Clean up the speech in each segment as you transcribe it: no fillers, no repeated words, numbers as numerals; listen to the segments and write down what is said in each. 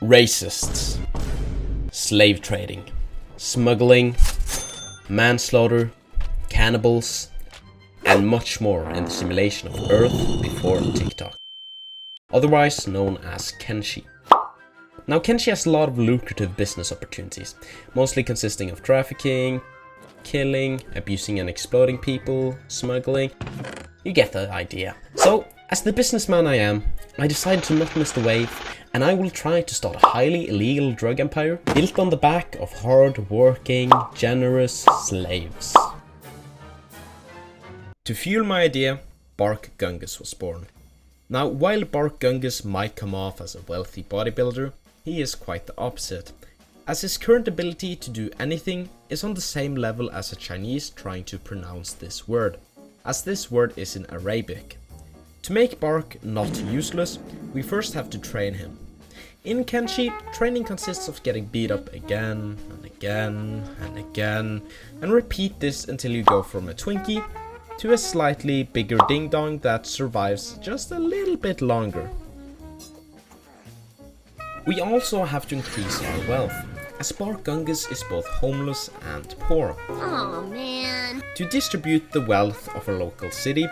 Racists, slave trading, smuggling, manslaughter, cannibals, and much more in the simulation of Earth before TikTok, otherwise known as Kenshi. Now, Kenshi has a lot of lucrative business opportunities, mostly consisting of trafficking, killing, abusing and exploiting people, smuggling. You get the idea. So, as the businessman I am, I decided to not miss the wave, and I will try to start a highly illegal drug empire built on the back of hard-working, generous slaves. To fuel my idea, Bark Gungus was born. Now, while Bark Gungus might come off as a wealthy bodybuilder, he is quite the opposite, as his current ability to do anything is on the same level as a Chinese trying to pronounce this word, as this word is in Arabic. To make Bark not useless, we first have to train him. In Kenshi, training consists of getting beat up again and again and again, and repeat this until you go from a Twinkie to a slightly bigger ding dong that survives just a little bit longer. We also have to increase our wealth, as Bark Gungus is both homeless and poor. Oh man. To distribute the wealth of our local city,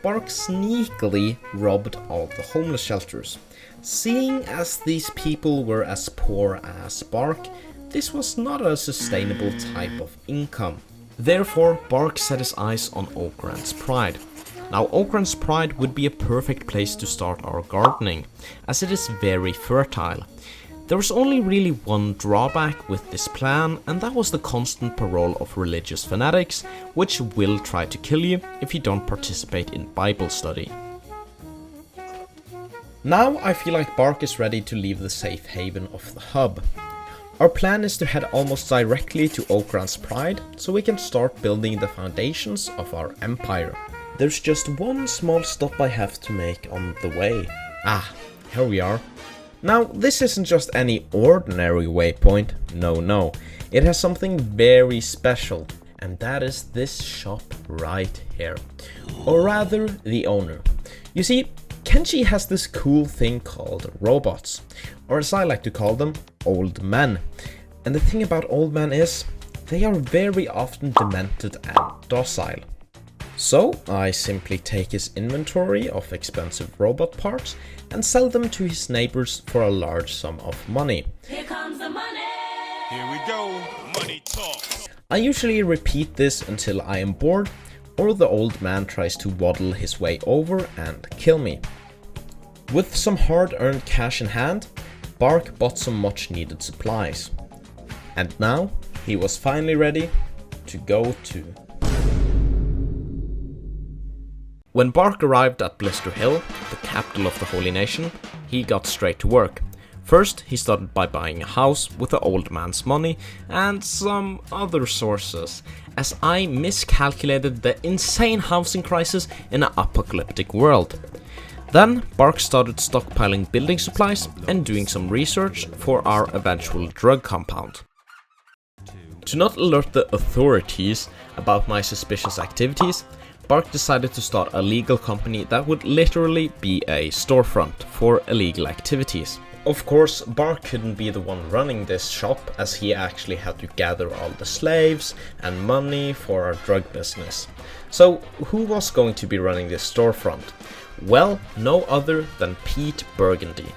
Bark sneakily robbed all the homeless shelters. Seeing as these people were as poor as Bark, this was not a sustainable type of income. Therefore, Bark set his eyes on Okrans Pride. Now, Okrans Pride would be a perfect place to start our gardening, as it is very fertile. There was only really one drawback with this plan, and that was the constant parole of religious fanatics, which will try to kill you if you don't participate in Bible study. Now I feel like Bark is ready to leave the safe haven of the hub. Our plan is to head almost directly to Okrans Pride, so we can start building the foundations of our empire. There's just one small stop I have to make on the way. Ah, here we are. Now, this isn't just any ordinary waypoint, no. It has something very special, and that is this shop right here. Or rather, the owner. You see, Kenshi has this cool thing called robots, or as I like to call them, old men. And the thing about old men is, they are very often demented and docile. So I simply take his inventory of expensive robot parts and sell them to his neighbors for a large sum of money. Here comes the money. Here we go. Money talk. I usually repeat this until I am bored or the old man tries to waddle his way over and kill me. With some hard-earned cash in hand, Bark bought some much-needed supplies. And now he was finally ready to go to. When Bark arrived at Blister Hill, the capital of the Holy Nation, he got straight to work. First, he started by buying a house with the old man's money and some other sources, as I miscalculated the insane housing crisis in an apocalyptic world. Then, Bark started stockpiling building supplies and doing some research for our eventual drug compound. To not alert the authorities about my suspicious activities, Bark decided to start a legal company that would literally be a storefront for illegal activities. Of course, Bark couldn't be the one running this shop, as he actually had to gather all the slaves and money for our drug business. So, who was going to be running this storefront? Well, no other than Pete Burgundy.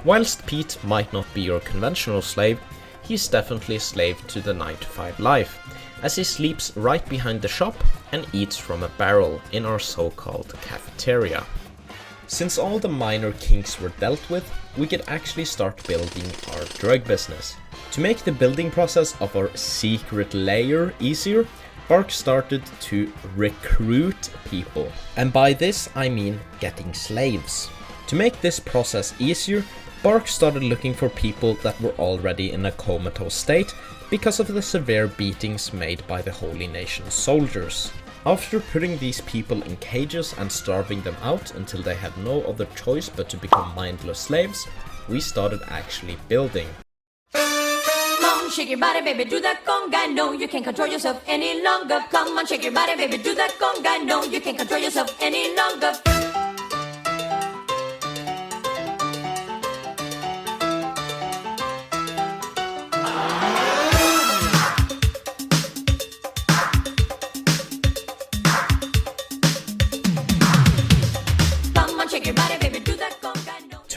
Whilst Pete might not be your conventional slave, he's definitely a slave to the 9-to-5 life, as he sleeps right behind the shop and eats from a barrel in our so-called cafeteria. Since all the minor kinks were dealt with, we could actually start building our drug business. To make the building process of our secret layer easier, Bark started to recruit people. And by this I mean getting slaves. To make this process easier, Bark started looking for people that were already in a comatose state because of the severe beatings made by the Holy Nation soldiers. After putting these people in cages and starving them out until they had no other choice but to become mindless slaves, we started actually building. Come on, shake your body, baby, do that conga. No, you can't control yourself any longer. Come on, shake your body, baby, do that conga. No, you can't control yourself any longer.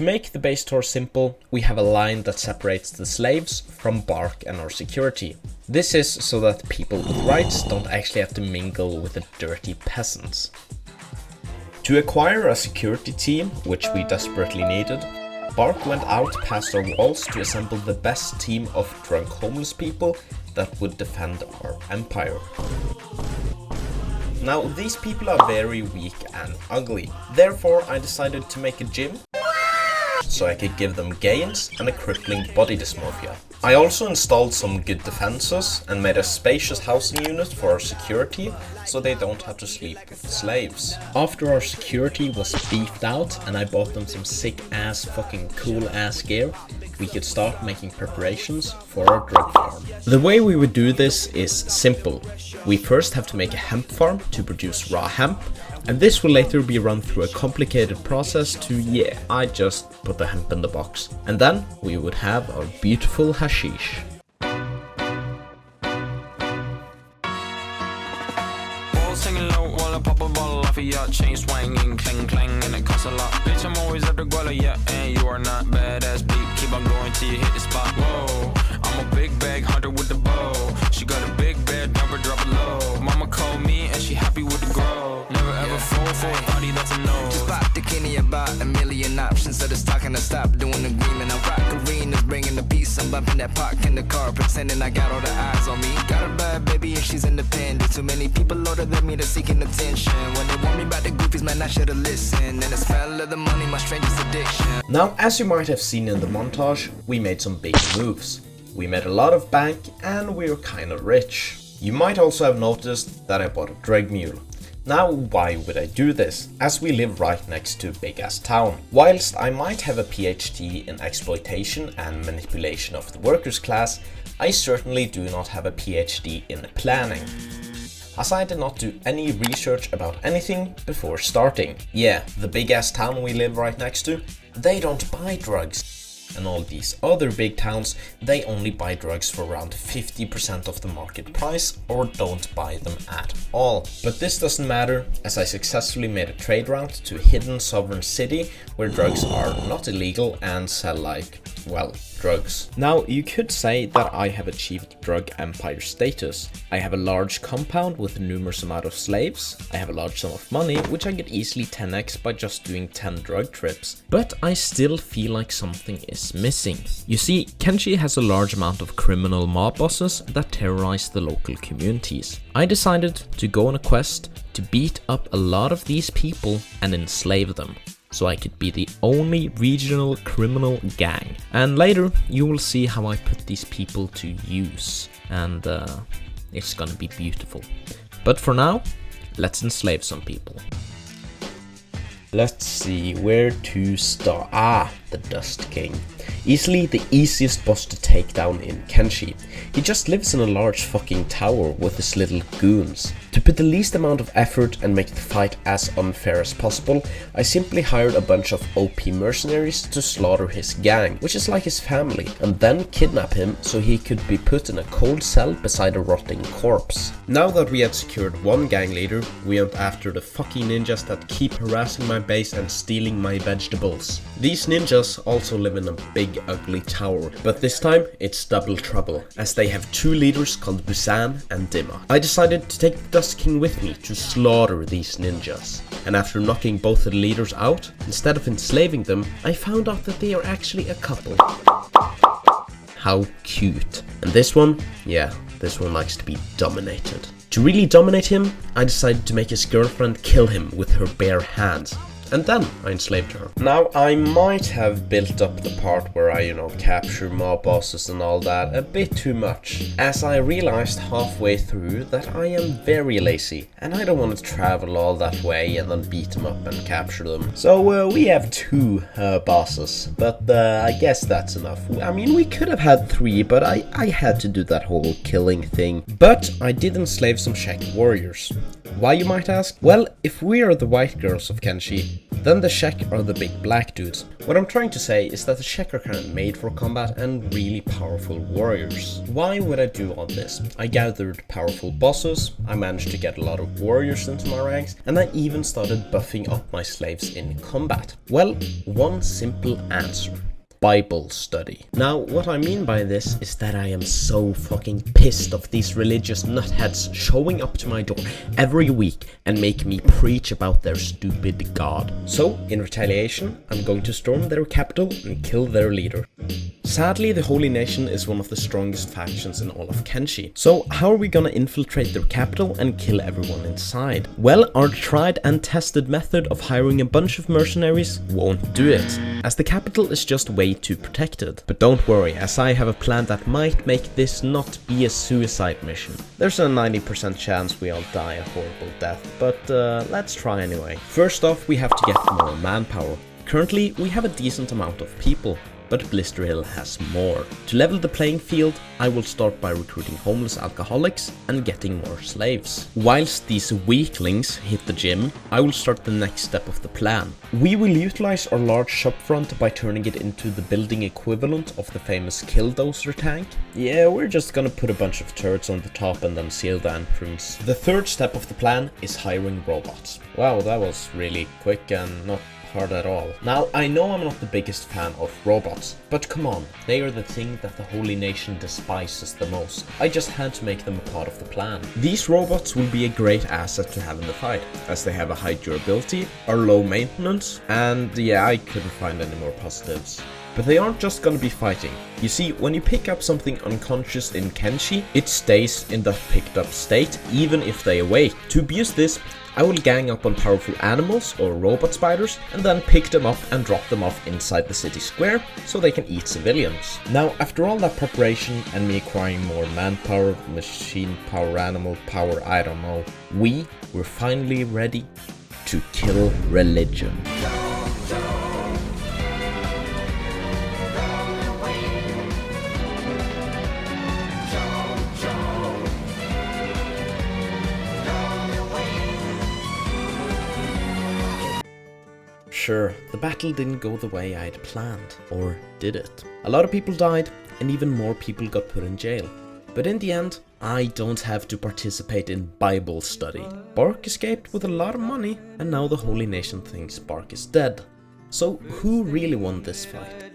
To make the base tour simple, we have a line that separates the slaves from Bark and our security. This is so that people with rights don't actually have to mingle with the dirty peasants. To acquire a security team, which we desperately needed, Bark went out past our walls to assemble the best team of drunk homeless people that would defend our empire. Now, these people are very weak and ugly, therefore I decided to make a gym so I could give them gains and a crippling body dysmorphia. I also installed some good defenses and made a spacious housing unit for our security so they don't have to sleep with slaves. After our security was beefed out and I bought them some sick ass fucking cool ass gear, we could start making preparations for our drug farm. The way we would do this is simple. We first have to make a hemp farm to produce raw hemp, and this will later be run through a complicated process to, I just put the hemp in the box. And then we would have our beautiful hashish. Singing low while I pop a bottle off of your chain swinging, clang clang, and it costs a lot. Bitch, I'm always at the guala, yeah, and you are not badass beat. Keep on going till you hit the spot. Whoa, I'm a big bag hunter with the bow. She got a big bed, number drop it low. Mama called me and she happy with the grow. Never ever fall for a body that's a no. Just pop the Kenny about a million options. So it's talking to stop doing the agreement. I rock arenas, bringing the peace. I'm bumping that park in the car, pretending I got all the eyes on me. Got a bad baby and she's independent. Too many people older than me, they're seeking attention. When they want me about the goofies, man, I should've listened. And the smell of the money, my strangest addiction. Now, as you might have seen in the montage, we made some big moves. We made a lot of bank and we were kinda rich. You might also have noticed that I bought a drag mule. Now, why would I do this? As we live right next to a big ass town. Whilst I might have a PhD in exploitation and manipulation of the workers' class, I certainly do not have a PhD in planning, as I did not do any research about anything before starting. Yeah, the big ass town we live right next to, they don't buy drugs. And all these other big towns, they only buy drugs for around 50% of the market price or don't buy them at all. But this doesn't matter, as I successfully made a trade route to a hidden sovereign city where drugs are not illegal and sell like, well, drugs. Now, you could say that I have achieved drug empire status. I have a large compound with a numerous amount of slaves. I have a large sum of money, which I get easily 10x by just doing 10 drug trips. But I still feel like something is missing. You see, Kenshi has a large amount of criminal mob bosses that terrorize the local communities. I decided to go on a quest to beat up a lot of these people and enslave them, so I could be the only regional criminal gang. And later, you will see how I put these people to use, and it's gonna be beautiful. But for now, let's enslave some people. Let's see where to start. The Dust King. Easily the easiest boss to take down in Kenshi. He just lives in a large fucking tower with his little goons. To put the least amount of effort and make the fight as unfair as possible, I simply hired a bunch of OP mercenaries to slaughter his gang, which is like his family, and then kidnap him so he could be put in a cold cell beside a rotting corpse. Now that we had secured one gang leader, we went after the fucking ninjas that keep harassing my base and stealing my vegetables. These ninjas also live in a big ugly tower, but this time it's double trouble, as they have two leaders called Busan and Dima. I decided to take the Dust King with me to slaughter these ninjas, and after knocking both the leaders out, instead of enslaving them, I found out that they are actually a couple. How cute. And this one, yeah, this one likes to be dominated. To really dominate him, I decided to make his girlfriend kill him with her bare hands. And then I enslaved her. Now, I might have built up the part where I, capture mob bosses and all that a bit too much, as I realized halfway through that I am very lazy, and I don't want to travel all that way and then beat them up and capture them. So we have 2 bosses, but I guess that's enough. I mean, we could have had 3, but I had to do that whole killing thing. But I did enslave some Czech warriors. Why, you might ask? Well, if we are the white girls of Kenshi, then the Shek are the big black dudes. What I'm trying to say is that the Shek are kind of made for combat and really powerful warriors. Why would I do all this? I gathered powerful bosses, I managed to get a lot of warriors into my ranks, and I even started buffing up my slaves in combat. Well, one simple answer. Bible study. Now, what I mean by this is that I am so fucking pissed of these religious nutheads showing up to my door every week and make me preach about their stupid god. So, in retaliation, I'm going to storm their capital and kill their leader. Sadly, the Holy Nation is one of the strongest factions in all of Kenshi. So, how are we gonna infiltrate their capital and kill everyone inside? Well, our tried and tested method of hiring a bunch of mercenaries won't do it, as the capital is just way too protected. But don't worry, as I have a plan that might make this not be a suicide mission. There's a 90% chance we all die a horrible death, but let's try anyway. First off, we have to get more manpower. Currently, we have a decent amount of people, but Blister Hill has more. To level the playing field, I will start by recruiting homeless alcoholics and getting more slaves. Whilst these weaklings hit the gym, I will start the next step of the plan. We will utilize our large shopfront by turning it into the building equivalent of the famous Killdozer tank. Yeah, we're just gonna put a bunch of turrets on the top and then seal the entrance. The third step of the plan is hiring robots. Wow, that was really quick and not hard at all. Now, I know I'm not the biggest fan of robots, but come on, they are the thing that the Holy Nation despises the most. I just had to make them a part of the plan. These robots will be a great asset to have in the fight, as they have a high durability, are low maintenance, and yeah, I couldn't find any more positives. But they aren't just gonna be fighting. You see, when you pick up something unconscious in Kenshi, it stays in the picked up state, even if they awake. To abuse this, I will gang up on powerful animals or robot spiders and then pick them up and drop them off inside the city square so they can eat civilians. Now, after all that preparation and me acquiring more manpower, machine power, animal power, I don't know, we're finally ready to kill religion. Sure, the battle didn't go the way I'd planned, or did it? A lot of people died, and even more people got put in jail. But in the end, I don't have to participate in Bible study. Bark escaped with a lot of money, and now the Holy Nation thinks Bark is dead. So who really won this fight?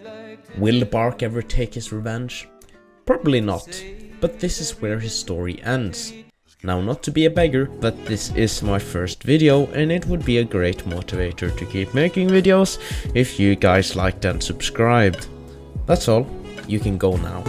Will Bark ever take his revenge? Probably not, but this is where his story ends. Now, not to be a beggar, but this is my first video and it would be a great motivator to keep making videos if you guys liked and subscribed. That's all, you can go now.